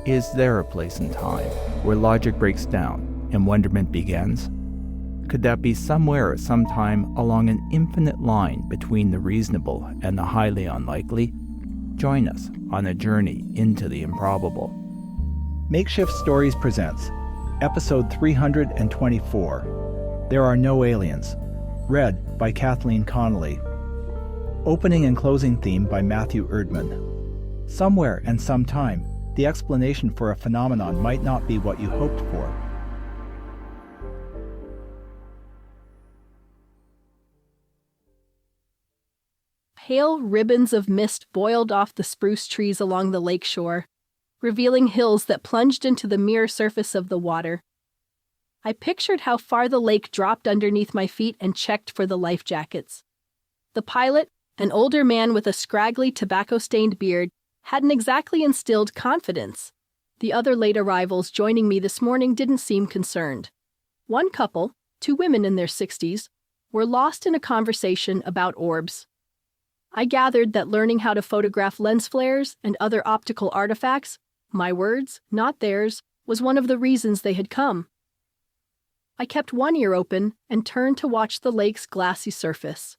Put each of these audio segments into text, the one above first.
Is there a place and time where logic breaks down and wonderment begins? Could that be somewhere at some time along an infinite line between the reasonable and the highly unlikely? Join us on a journey into the improbable. Makeshift Stories presents Episode 324, There Are No Aliens, read by Kathleen Connolly. Opening and closing theme by Matthew Erdman. Somewhere and sometime, the explanation for a phenomenon might not be what you hoped for. Pale ribbons of mist boiled off the spruce trees along the lake shore, revealing hills that plunged into the mirror surface of the water. I pictured how far the lake dropped underneath my feet and checked for the life jackets. The pilot, an older man with a scraggly tobacco-stained beard, hadn't exactly instilled confidence. The other late arrivals joining me this morning didn't seem concerned. One couple, two women in their 60s, were lost in a conversation about orbs. I gathered that learning how to photograph lens flares and other optical artifacts, my words, not theirs, was one of the reasons they had come. I kept one ear open and turned to watch the lake's glassy surface.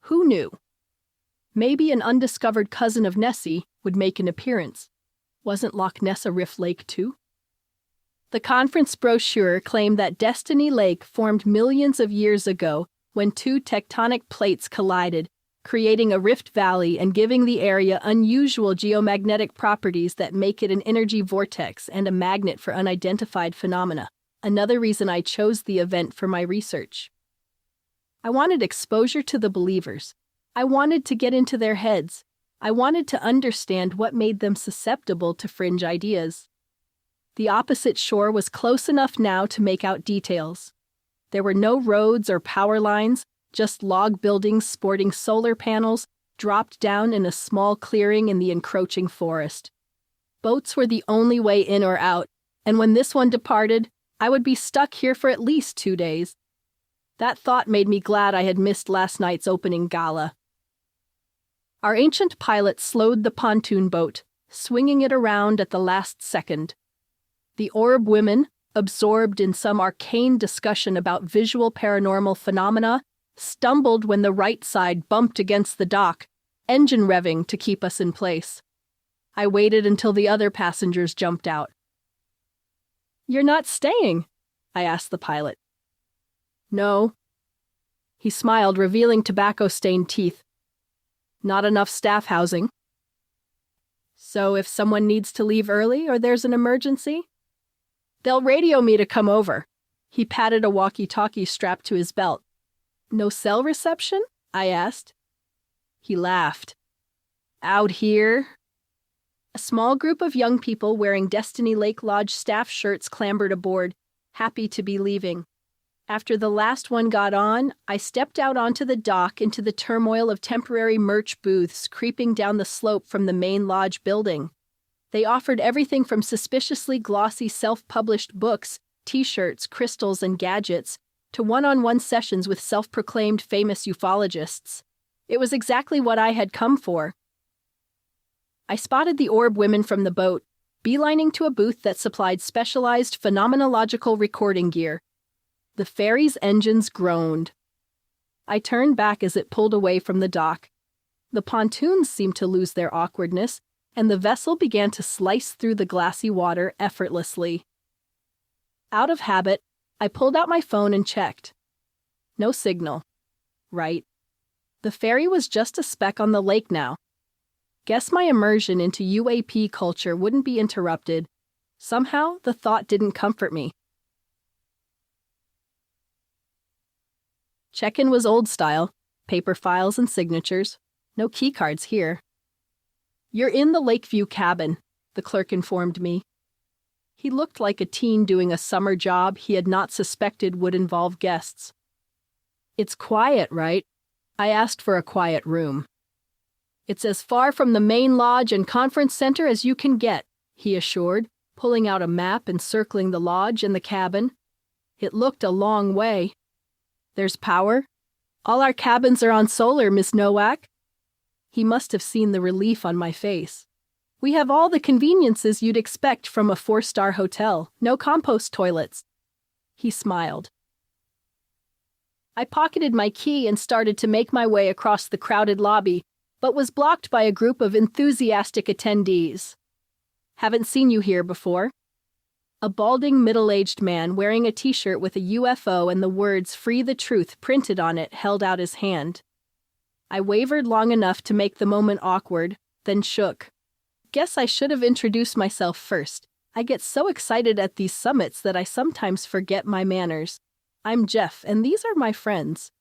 Who knew? Maybe an undiscovered cousin of Nessie would make an appearance. Wasn't Loch Ness a Rift Lake too? The conference brochure claimed that Destiny Lake formed millions of years ago when two tectonic plates collided, creating a rift valley and giving the area unusual geomagnetic properties that make it an energy vortex and a magnet for unidentified phenomena. Another reason I chose the event for my research. I wanted exposure to the believers. I wanted to get into their heads. I wanted to understand what made them susceptible to fringe ideas. The opposite shore was close enough now to make out details. There were no roads or power lines, just log buildings sporting solar panels dropped down in a small clearing in the encroaching forest. Boats were the only way in or out, and when this one departed, I would be stuck here for at least 2 days. That thought made me glad I had missed last night's opening gala. Our ancient pilot slowed the pontoon boat, swinging it around at the last second. The orb women, absorbed in some arcane discussion about visual paranormal phenomena, stumbled when the right side bumped against the dock, engine revving to keep us in place. I waited until the other passengers jumped out. "You're not staying?" I asked the pilot. "No." He smiled, revealing tobacco-stained teeth. "Not enough staff housing." "So if someone needs to leave early or there's an emergency?" "They'll radio me to come over." He patted a walkie-talkie strapped to his belt. "No cell reception?" I asked. He laughed. "Out here?" A small group of young people wearing Destiny Lake Lodge staff shirts clambered aboard, happy to be leaving. After the last one got on, I stepped out onto the dock into the turmoil of temporary merch booths creeping down the slope from the main lodge building. They offered everything from suspiciously glossy self-published books, t-shirts, crystals, and gadgets, to one-on-one sessions with self-proclaimed famous ufologists. It was exactly what I had come for. I spotted the orb women from the boat, beelining to a booth that supplied specialized phenomenological recording gear. The ferry's engines groaned. I turned back as it pulled away from the dock. The pontoons seemed to lose their awkwardness, and the vessel began to slice through the glassy water effortlessly. Out of habit, I pulled out my phone and checked. No signal. Right. The ferry was just a speck on the lake now. Guess my immersion into UAP culture wouldn't be interrupted. Somehow, the thought didn't comfort me. Check-in was old style, paper files and signatures. No keycards here. "You're in the Lakeview cabin," the clerk informed me. He looked like a teen doing a summer job he had not suspected would involve guests. "It's quiet, right?" I asked for a quiet room. "It's as far from the main lodge and conference center as you can get," he assured, pulling out a map and circling the lodge and the cabin. It looked a long way. "There's power? All our cabins are on solar, Miss Nowak." He must have seen the relief on my face. We have all the conveniences you'd expect from a 4-star hotel. No compost toilets." He smiled. I pocketed my key and started to make my way across the crowded lobby, but was blocked by a group of enthusiastic attendees. "Haven't seen you here before." A balding middle-aged man wearing a t-shirt with a UFO and the words "Free the Truth" printed on it held out his hand. I wavered long enough to make the moment awkward, then shook. Guess I should have introduced myself first. I get so excited at these summits that I sometimes forget my manners. I'm Jeff, and these are my friends.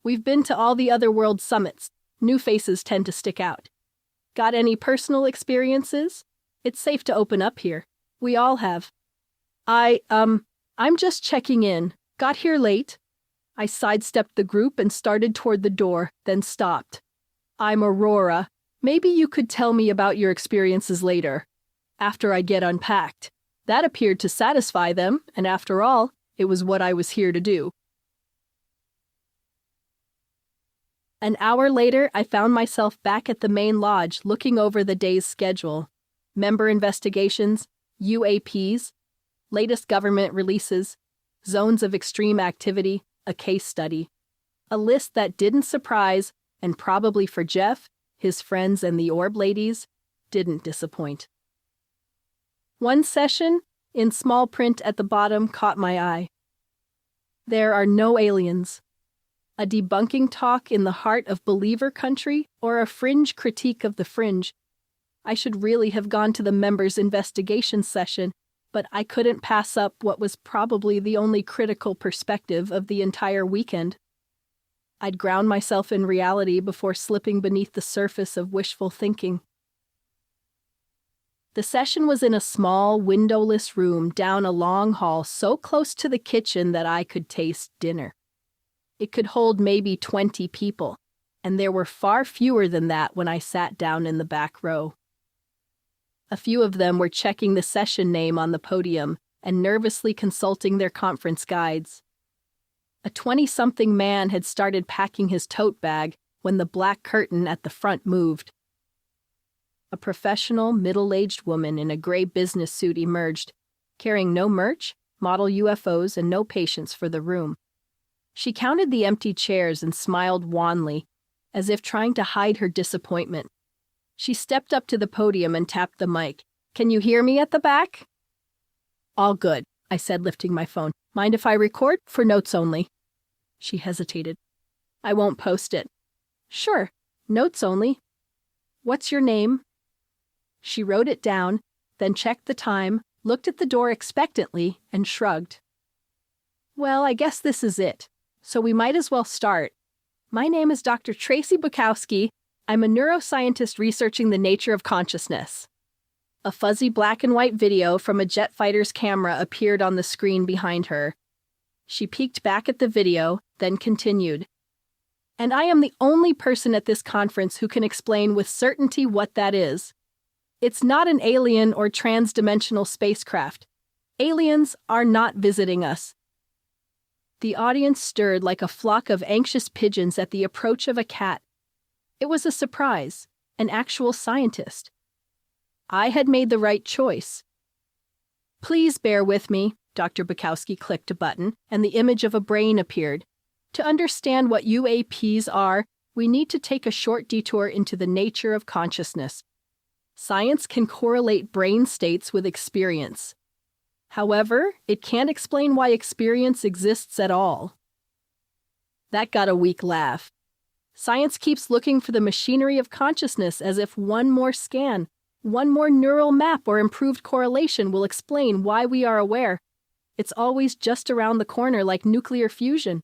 We've been to all the other world summits. New faces tend to stick out. Got any personal experiences? It's safe to open up here. We all have. I'm just checking in. Got here late. I sidestepped the group and started toward the door, then stopped. "I'm Aurora. Maybe you could tell me about your experiences later, after I get unpacked." That appeared to satisfy them, and after all, it was what I was here to do. An hour later, I found myself back at the main lodge looking over the day's schedule. Member investigations, UAPs, latest government releases, zones of extreme activity, a case study. A list that didn't surprise, and probably for Jeff, his friends and the orb ladies, didn't disappoint. One session, in small print at the bottom, caught my eye. "There are no aliens." A debunking talk in the heart of believer country, or a fringe critique of the fringe. I should really have gone to the members' investigation session, but I couldn't pass up what was probably the only critical perspective of the entire weekend. I'd ground myself in reality before slipping beneath the surface of wishful thinking. The session was in a small, windowless room down a long hall so close to the kitchen that I could taste dinner. It could hold maybe 20 people, and there were far fewer than that when I sat down in the back row. A few of them were checking the session name on the podium and nervously consulting their conference guides. A 20-something man had started packing his tote bag when the black curtain at the front moved. A professional, middle-aged woman in a gray business suit emerged, carrying no merch, model UFOs, and no patients for the room. She counted the empty chairs and smiled wanly, as if trying to hide her disappointment. She stepped up to the podium and tapped the mic. "Can you hear me at the back?" "All good," I said, lifting my phone. "Mind if I record? For notes only." She hesitated. "I won't post it." "Sure, notes only. What's your name?" She wrote it down, then checked the time, looked at the door expectantly, and shrugged. "Well, I guess this is it, so we might as well start. My name is Dr. Tracey Bukowski. I'm a neuroscientist researching the nature of consciousness." A fuzzy black and white video from a jet fighter's camera appeared on the screen behind her. She peeked back at the video, then continued. "And I am the only person at this conference who can explain with certainty what that is. It's not an alien or trans-dimensional spacecraft. Aliens are not visiting us." The audience stirred like a flock of anxious pigeons at the approach of a cat. It was a surprise, an actual scientist. I had made the right choice. "Please bear with me." Dr. Bukowski clicked a button, and the image of a brain appeared. "To understand what UAPs are, we need to take a short detour into the nature of consciousness. Science can correlate brain states with experience. However, it can't explain why experience exists at all." That got a weak laugh. Science keeps looking for the machinery of consciousness as if one more scan, one more neural map or improved correlation will explain why we are aware. It's always just around the corner like nuclear fusion.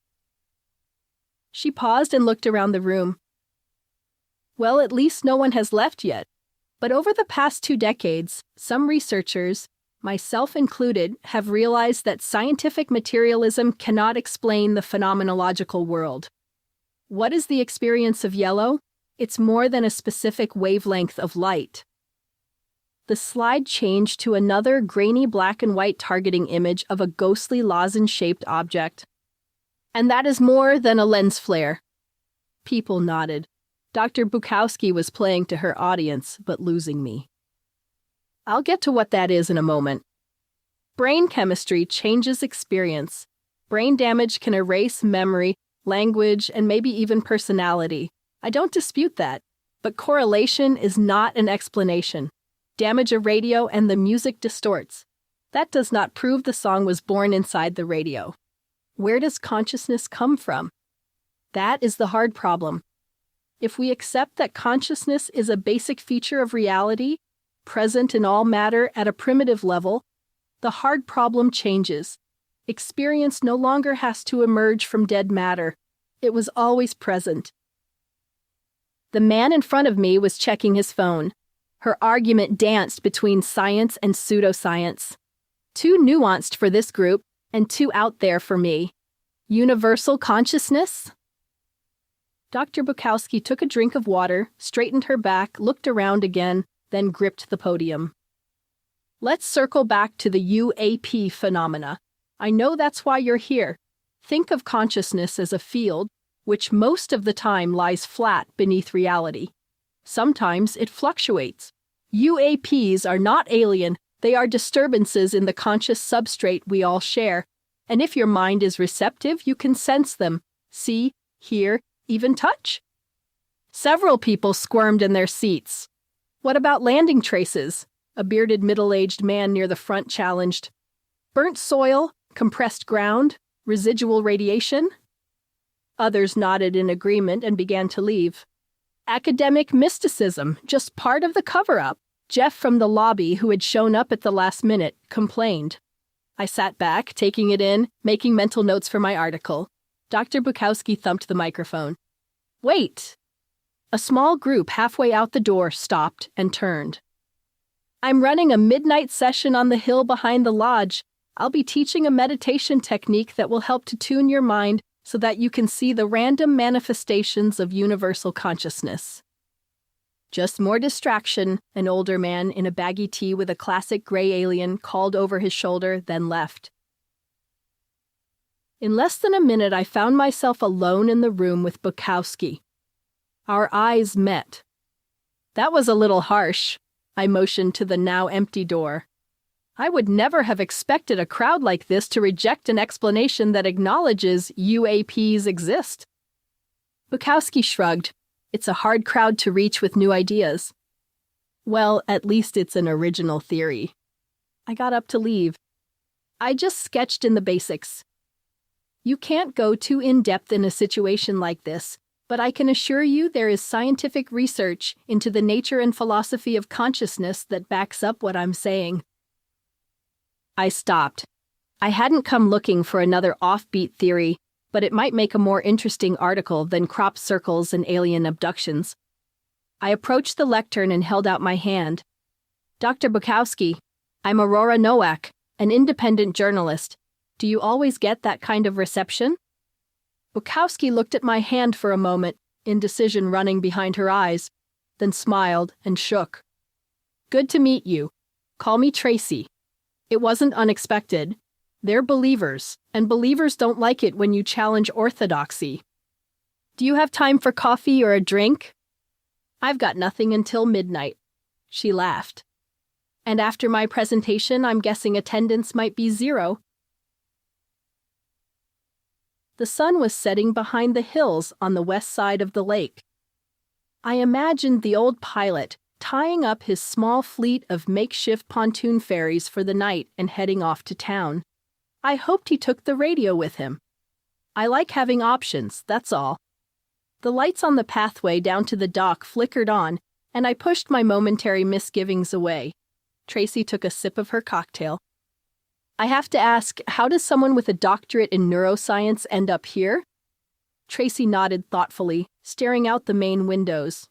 She paused and looked around the room. "Well, at least no one has left yet. But over the past 2 decades, some researchers, myself included, have realized that scientific materialism cannot explain the phenomenological world. What is the experience of yellow? It's more than a specific wavelength of light." The slide changed to another grainy black and white targeting image of a ghostly lozenge-shaped object. "And that is more than a lens flare." People nodded. Dr. Bukowski was playing to her audience, but losing me. I'll get to what that is in a moment. Brain chemistry changes experience. Brain damage can erase memory, language, and maybe even personality. I don't dispute that. But correlation is not an explanation. Damage a radio and the music distorts. That does not prove the song was born inside the radio. Where does consciousness come from? That is the hard problem. If we accept that consciousness is a basic feature of reality, present in all matter at a primitive level, the hard problem changes. Experience no longer has to emerge from dead matter. It was always present. The man in front of me was checking his phone. Her argument danced between science and pseudoscience. Too nuanced for this group, and too out there for me. Universal consciousness? Dr. Bukowski took a drink of water, straightened her back, looked around again, then gripped the podium. Let's circle back to the UAP phenomena. I know that's why you're here. Think of consciousness as a field, which most of the time lies flat beneath reality. Sometimes it fluctuates. UAPs are not alien, they are disturbances in the conscious substrate we all share. And if your mind is receptive, you can sense them, see, hear, even touch. Several people squirmed in their seats. What about landing traces? A bearded middle-aged man near the front challenged. Burnt soil, compressed ground, residual radiation? Others nodded in agreement and began to leave. Academic mysticism, just part of the cover-up. Jeff from the lobby, who had shown up at the last minute, complained. I sat back, taking it in, making mental notes for my article. Dr. Bukowski thumped the microphone. Wait! A small group halfway out the door stopped and turned. I'm running a midnight session on the hill behind the lodge. I'll be teaching a meditation technique that will help to tune your mind so that you can see the random manifestations of universal consciousness. Just more distraction, an older man in a baggy tee with a classic gray alien called over his shoulder, then left. In less than a minute, I found myself alone in the room with Bukowski. Our eyes met. That was a little harsh. I motioned to the now empty door. I would never have expected a crowd like this to reject an explanation that acknowledges UAPs exist. Bukowski shrugged. It's a hard crowd to reach with new ideas. Well, at least it's an original theory. I got up to leave. I just sketched in the basics. You can't go too in-depth in a situation like this, but I can assure you there is scientific research into the nature and philosophy of consciousness that backs up what I'm saying. I stopped. I hadn't come looking for another offbeat theory, but it might make a more interesting article than crop circles and alien abductions. I approached the lectern and held out my hand. Dr. Bukowski, I'm Aurora Nowak, an independent journalist. Do you always get that kind of reception? Bukowski looked at my hand for a moment, indecision running behind her eyes, then smiled and shook. Good to meet you. Call me Tracey. It wasn't unexpected. They're believers, and believers don't like it when you challenge orthodoxy. Do you have time for coffee or a drink? I've got nothing until midnight. She laughed. And after my presentation, I'm guessing attendance might be 0. The sun was setting behind the hills on the west side of the lake. I imagined the old pilot tying up his small fleet of makeshift pontoon ferries for the night and heading off to town. I hoped he took the radio with him. I like having options, that's all. The lights on the pathway down to the dock flickered on, and I pushed my momentary misgivings away. Tracey took a sip of her cocktail. I have to ask, how does someone with a doctorate in neuroscience end up here? Tracey nodded thoughtfully, staring out the main windows.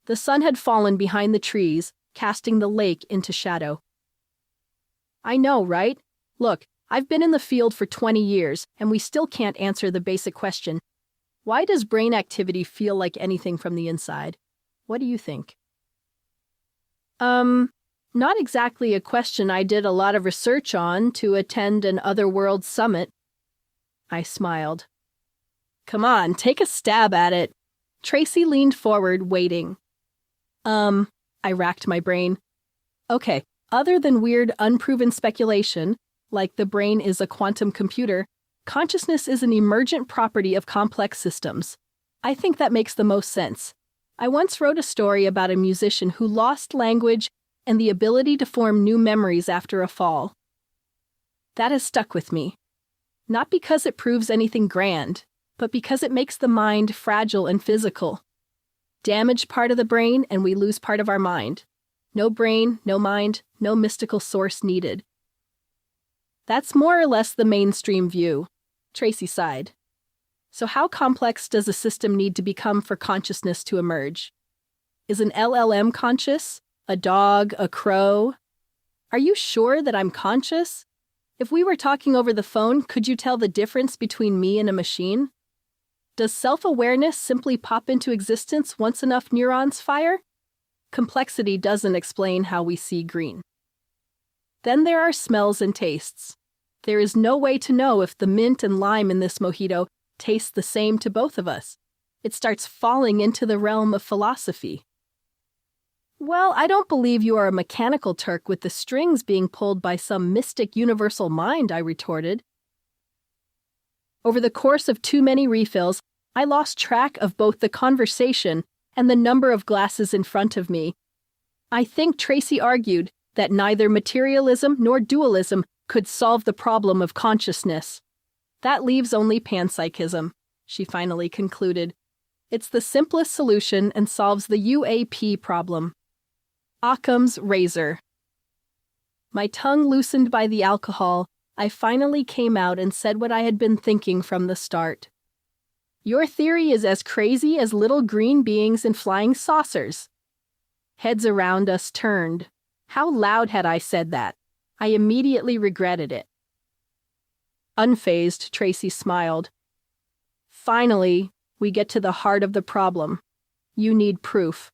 The sun had fallen behind the trees, casting the lake into shadow. I know, right? Look, I've been in the field for 20 years, and we still can't answer the basic question. Why does brain activity feel like anything from the inside? What do you think? Not exactly a question I did a lot of research on to attend an Otherworld summit. I smiled. Come on, take a stab at it. Tracey leaned forward, waiting. I racked my brain. Okay, other than weird, unproven speculation, like the brain is a quantum computer, consciousness is an emergent property of complex systems. I think that makes the most sense. I once wrote a story about a musician who lost language and the ability to form new memories after a fall. That has stuck with me. Not because it proves anything grand, but because it makes the mind fragile and physical. Damage part of the brain and we lose part of our mind. No brain, no mind, no mystical source needed. That's more or less the mainstream view. Tracey sighed. So how complex does a system need to become for consciousness to emerge? Is an LLM conscious? A dog? A crow? Are you sure that I'm conscious? If we were talking over the phone, could you tell the difference between me and a machine? Does self-awareness simply pop into existence once enough neurons fire? Complexity doesn't explain how we see green. Then there are smells and tastes. There is no way to know if the mint and lime in this mojito tastes the same to both of us. It starts falling into the realm of philosophy. Well, I don't believe you are a mechanical Turk with the strings being pulled by some mystic universal mind, I retorted. Over the course of too many refills, I lost track of both the conversation and the number of glasses in front of me. I think Tracey argued that neither materialism nor dualism could solve the problem of consciousness. That leaves only panpsychism, she finally concluded. It's the simplest solution and solves the UAP problem. Occam's razor. My tongue loosened by the alcohol, I finally came out and said what I had been thinking from the start. Your theory is as crazy as little green beings in flying saucers. Heads around us turned. How loud had I said that? I immediately regretted it. Unfazed, Tracey smiled. Finally, we get to the heart of the problem. You need proof.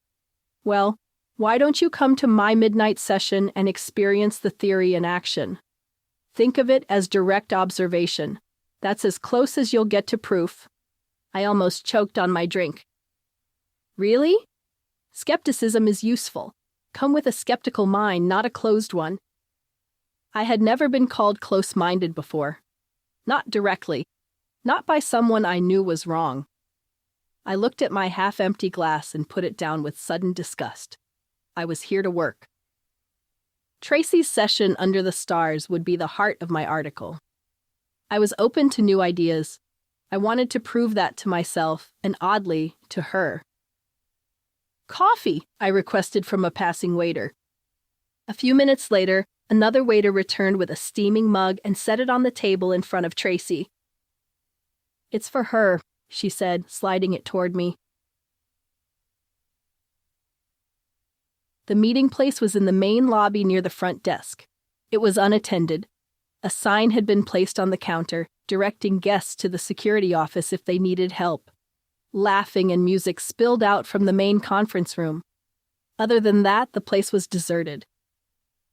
Well, why don't you come to my midnight session and experience the theory in action? Think of it as direct observation. That's as close as you'll get to proof. I almost choked on my drink. Really? Skepticism is useful. Come with a skeptical mind, not a closed one. I had never been called close-minded before. Not directly. Not by someone I knew was wrong. I looked at my half-empty glass and put it down with sudden disgust. I was here to work. Tracey's session under the stars would be the heart of my article. I was open to new ideas. I wanted to prove that to myself, and oddly, to her. Coffee, I requested from a passing waiter. A few minutes later, another waiter returned with a steaming mug and set it on the table in front of Tracey. It's for her, she said, sliding it toward me. The meeting place was in the main lobby near the front desk. It was unattended. A sign had been placed on the counter, directing guests to the security office if they needed help. Laughing and music spilled out from the main conference room. Other than that, the place was deserted.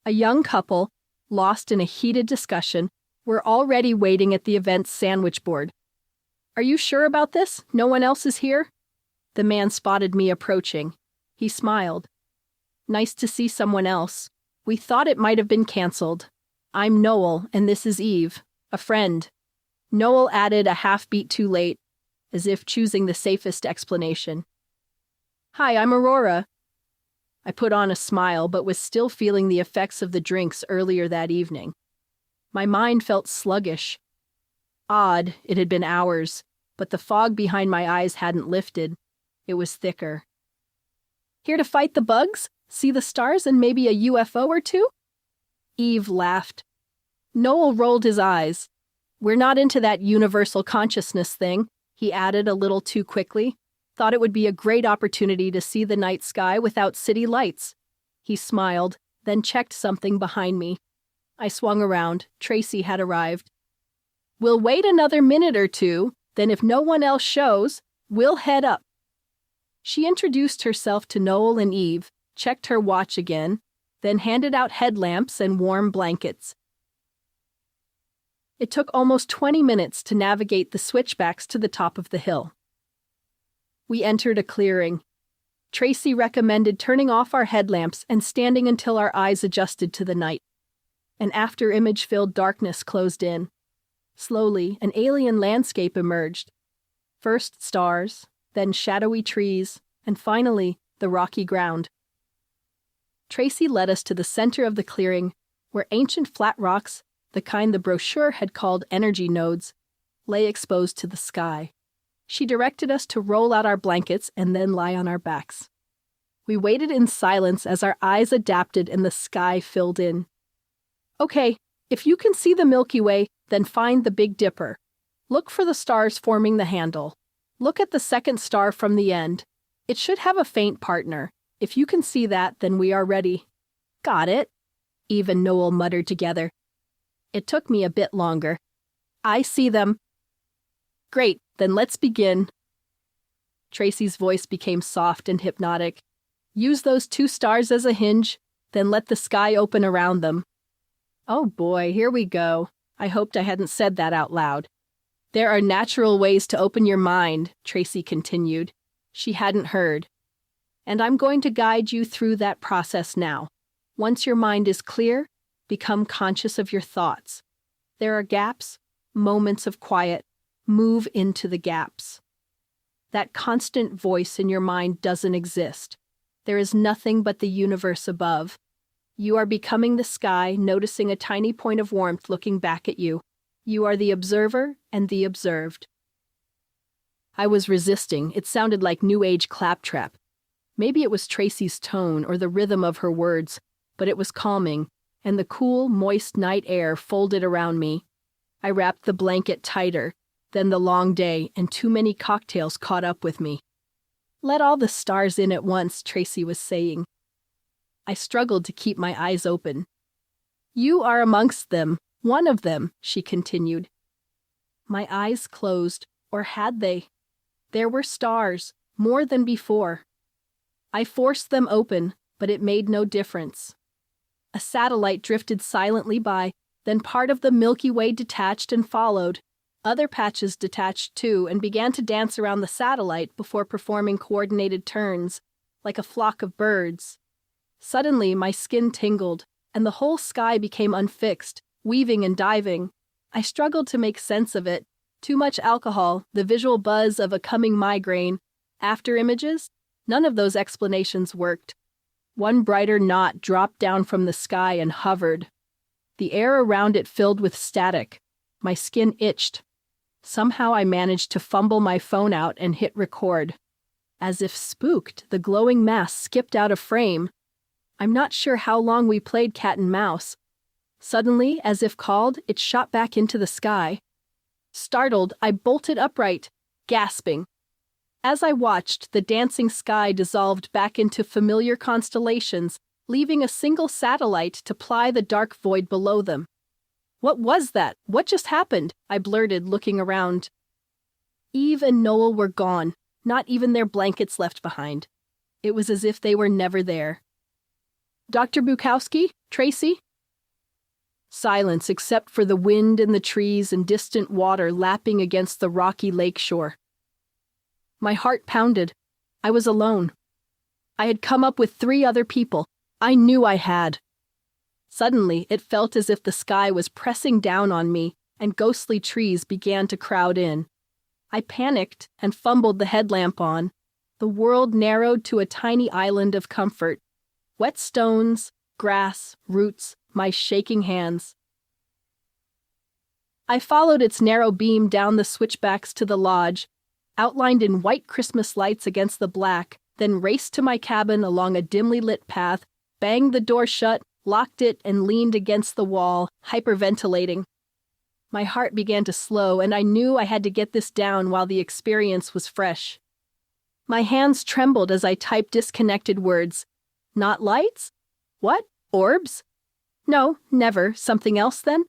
A young couple, lost in a heated discussion, were already waiting at the event's sandwich board. Are you sure about this? No one else is here? The man spotted me approaching. He smiled. Nice to see someone else. We thought it might have been canceled. I'm Noel, and this is Eve, a friend. Noel added a half beat too late, as if choosing the safest explanation. Hi, I'm Aurora. I put on a smile, but was still feeling the effects of the drinks earlier that evening. My mind felt sluggish. Odd, it had been hours, but the fog behind my eyes hadn't lifted. It was thicker. Here to fight the bugs? See the stars and maybe a UFO or two? Eve laughed. Noel rolled his eyes. We're not into that universal consciousness thing, he added a little too quickly. Thought it would be a great opportunity to see the night sky without city lights. He smiled, then checked something behind me. I swung around. Tracey had arrived. We'll wait another minute or two, then if no one else shows, we'll head up. She introduced herself to Noel and Eve, checked her watch again, then handed out headlamps and warm blankets. It took almost 20 minutes to navigate the switchbacks to the top of the hill. We entered a clearing. Tracey recommended turning off our headlamps and standing until our eyes adjusted to the night. An after-image-filled darkness closed in. Slowly, an alien landscape emerged. First stars, then shadowy trees, and finally, the rocky ground. Tracey led us to the center of the clearing, where ancient flat rocks, the kind the brochure had called energy nodes, lay exposed to the sky. She directed us to roll out our blankets and then lie on our backs. We waited in silence as our eyes adapted and the sky filled in. Okay, if you can see the Milky Way, then find the Big Dipper. Look for the stars forming the handle. Look at the second star from the end. It should have a faint partner. If you can see that, then we are ready. Got it, Eve and Noel muttered together. It took me a bit longer. I see them. Great, then let's begin. Tracey's voice became soft and hypnotic. Use those 2 stars as a hinge, then let the sky open around them. Oh boy, here we go. I hoped I hadn't said that out loud. There are natural ways to open your mind, Tracey continued. She hadn't heard. And I'm going to guide you through that process now. Once your mind is clear, become conscious of your thoughts. There are gaps, moments of quiet. Move into the gaps. That constant voice in your mind doesn't exist. There is nothing but the universe above. You are becoming the sky, noticing a tiny point of warmth looking back at you. You are the observer and the observed. I was resisting. It sounded like New Age claptrap. Maybe it was Tracey's tone or the rhythm of her words, but it was calming, and the cool, moist night air folded around me. I wrapped the blanket tighter. Then the long day and too many cocktails caught up with me. Let all the stars in at once, Tracey was saying. I struggled to keep my eyes open. You are amongst them, one of them, she continued. My eyes closed, or had they? There were stars, more than before. I forced them open, but it made no difference. A satellite drifted silently by, then part of the Milky Way detached and followed. Other patches detached too and began to dance around the satellite before performing coordinated turns, like a flock of birds. Suddenly, my skin tingled, and the whole sky became unfixed, weaving and diving. I struggled to make sense of it. Too much alcohol, the visual buzz of a coming migraine, after images, none of those explanations worked. One brighter knot dropped down from the sky and hovered. The air around it filled with static. My skin itched. Somehow I managed to fumble my phone out and hit record. As if spooked, the glowing mass skipped out of frame. I'm not sure how long we played cat and mouse. Suddenly, as if called, it shot back into the sky. Startled, I bolted upright, gasping. As I watched, the dancing sky dissolved back into familiar constellations, leaving a single satellite to ply the dark void below them. What was that? What just happened? I blurted, looking around. Eve and Noel were gone, not even their blankets left behind. It was as if they were never there. Dr. Bukowski? Tracey? Silence except for the wind and the trees and distant water lapping against the rocky lake shore. My heart pounded. I was alone. I had come up with 3 other people. I knew I had. Suddenly, it felt as if the sky was pressing down on me, and ghostly trees began to crowd in. I panicked and fumbled the headlamp on. The world narrowed to a tiny island of comfort. Wet stones, grass, roots, my shaking hands. I followed its narrow beam down the switchbacks to the lodge, outlined in white Christmas lights against the black, then raced to my cabin along a dimly lit path, banged the door shut, locked it, and leaned against the wall, hyperventilating. My heart began to slow, and I knew I had to get this down while the experience was fresh. My hands trembled as I typed disconnected words. Not lights? What? Orbs? No, never. Something else, then?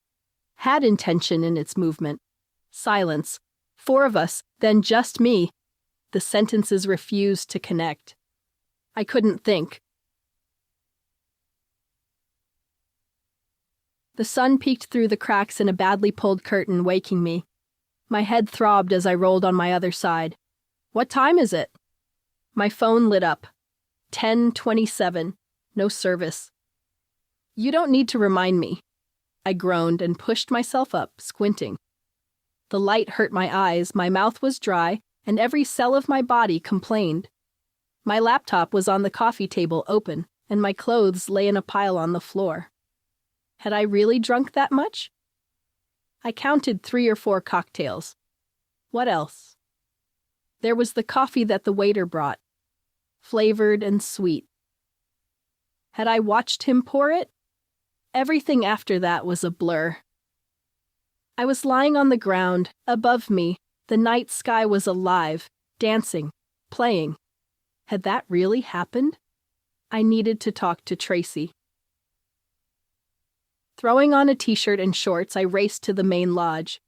Had intention in its movement. Silence. 4 of us, then just me. The sentences refused to connect. I couldn't think. The sun peeked through the cracks in a badly pulled curtain, waking me. My head throbbed as I rolled on my other side. What time is it? My phone lit up. 10:27. No service. You don't need to remind me. I groaned and pushed myself up, squinting. The light hurt my eyes, my mouth was dry, and every cell of my body complained. My laptop was on the coffee table open, and my clothes lay in a pile on the floor. Had I really drunk that much? I counted 3 or 4 cocktails. What else? There was the coffee that the waiter brought, flavored and sweet. Had I watched him pour it? Everything after that was a blur. I was lying on the ground. Above me, the night sky was alive, dancing, playing. Had that really happened? I needed to talk to Tracey. Throwing on a t-shirt and shorts, I raced to the main lodge.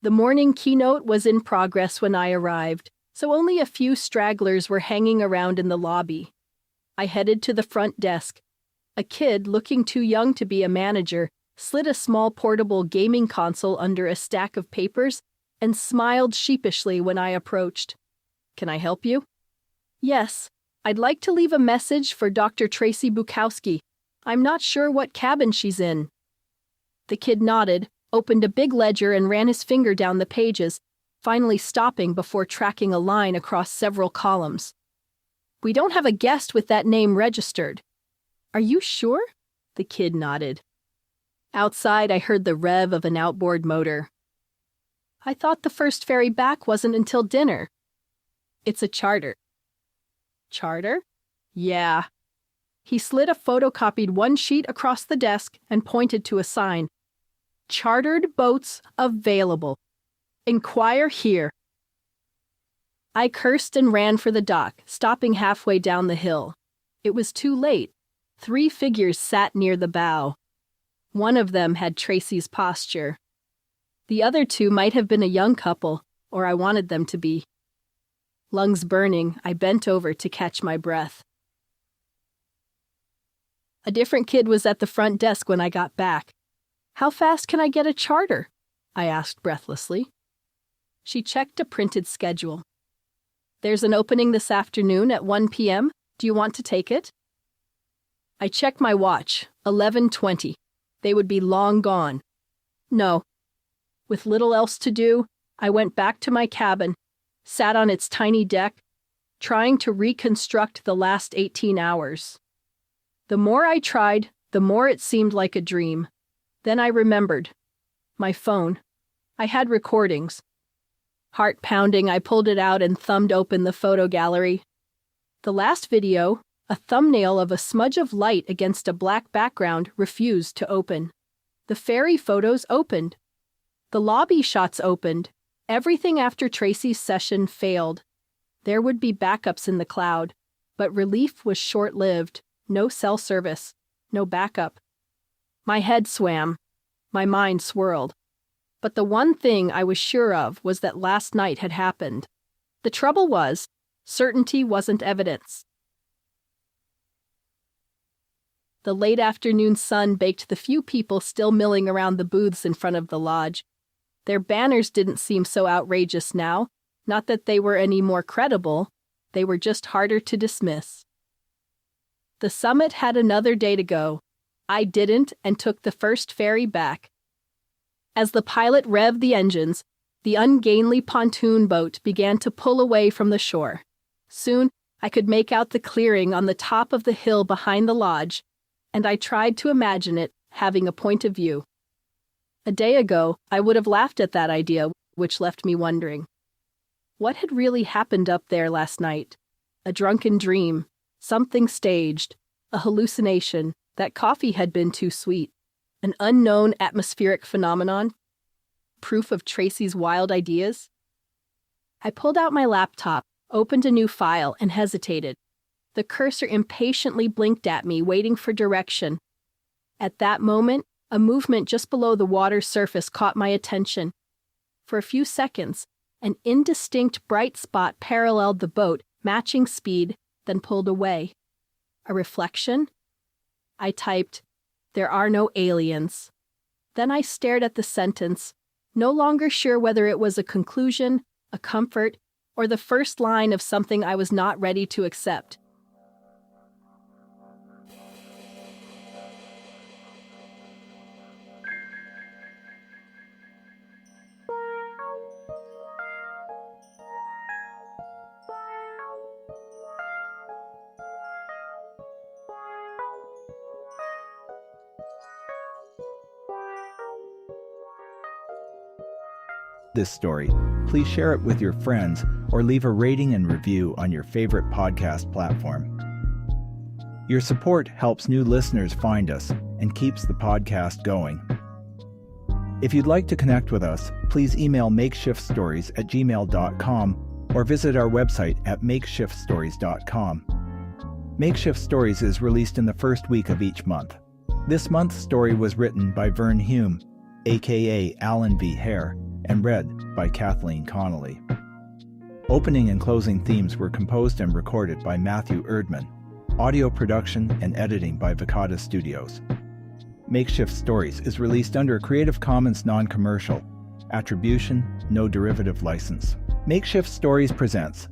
The morning keynote was in progress when I arrived, so only a few stragglers were hanging around in the lobby. I headed to the front desk. A kid, looking too young to be a manager, slid a small portable gaming console under a stack of papers and smiled sheepishly when I approached. "Can I help you?" "Yes, I'd like to leave a message for Dr. Tracey Bukowski. I'm not sure what cabin she's in." The kid nodded, opened a big ledger and ran his finger down the pages, finally stopping before tracking a line across several columns. "We don't have a guest with that name registered." "Are you sure?" The kid nodded. Outside, I heard the rev of an outboard motor. "I thought the first ferry back wasn't until dinner." "It's a charter." "Charter?" "Yeah." He slid a photocopied one sheet across the desk and pointed to a sign. "Chartered boats available. Inquire here." I cursed and ran for the dock, stopping halfway down the hill. It was too late. 3 figures sat near the bow. One of them had Tracey's posture. The other 2 might have been a young couple, or I wanted them to be. Lungs burning, I bent over to catch my breath. A different kid was at the front desk when I got back. "How fast can I get a charter?" I asked breathlessly. She checked a printed schedule. "There's an opening this afternoon at 1 p.m. Do you want to take it?" I checked my watch, 11:20. They would be long gone. No. With little else to do, I went back to my cabin, sat on its tiny deck, trying to reconstruct the last 18 hours. The more I tried, the more it seemed like a dream. Then I remembered. My phone. I had recordings. Heart pounding, I pulled it out and thumbed open the photo gallery. The last video, a thumbnail of a smudge of light against a black background, refused to open. The ferry photos opened. The lobby shots opened. Everything after Tracey's session failed. There would be backups in the cloud, but relief was short-lived. No cell service. No backup. My head swam. My mind swirled. But the one thing I was sure of was that last night had happened. The trouble was, certainty wasn't evidence. The late afternoon sun baked the few people still milling around the booths in front of the lodge. Their banners didn't seem so outrageous now, not that they were any more credible, they were just harder to dismiss. The summit had another day to go. I didn't and took the first ferry back. As the pilot revved the engines, the ungainly pontoon boat began to pull away from the shore. Soon, I could make out the clearing on the top of the hill behind the lodge, and I tried to imagine it having a point of view. A day ago, I would have laughed at that idea, which left me wondering. What had really happened up there last night? A drunken dream, something staged, a hallucination, that coffee had been too sweet, an unknown atmospheric phenomenon, proof of Tracey's wild ideas? I pulled out my laptop, opened a new file, and hesitated. The cursor impatiently blinked at me, waiting for direction. At that moment, a movement just below the water's surface caught my attention. For a few seconds, an indistinct bright spot paralleled the boat, matching speed, then pulled away. A reflection? I typed, "There are no aliens." Then I stared at the sentence, no longer sure whether it was a conclusion, a comfort, or the first line of something I was not ready to accept. this story, please share it with your friends or leave a rating and review on your favorite podcast platform. Your support helps new listeners find us and keeps the podcast going. If you'd like to connect with us, please email makeshiftstories@gmail.com or visit our website at makeshiftstories.com. Makeshift Stories is released in the first week of each month. This month's story was written by Vern Hume, aka Alan V. Hare, and read by Kathleen Connolly. Opening and closing themes were composed and recorded by Matthew Erdman. Audio production and editing by Vicata Studios. Makeshift Stories is released under a Creative Commons non-commercial, attribution, no derivative license. Makeshift Stories presents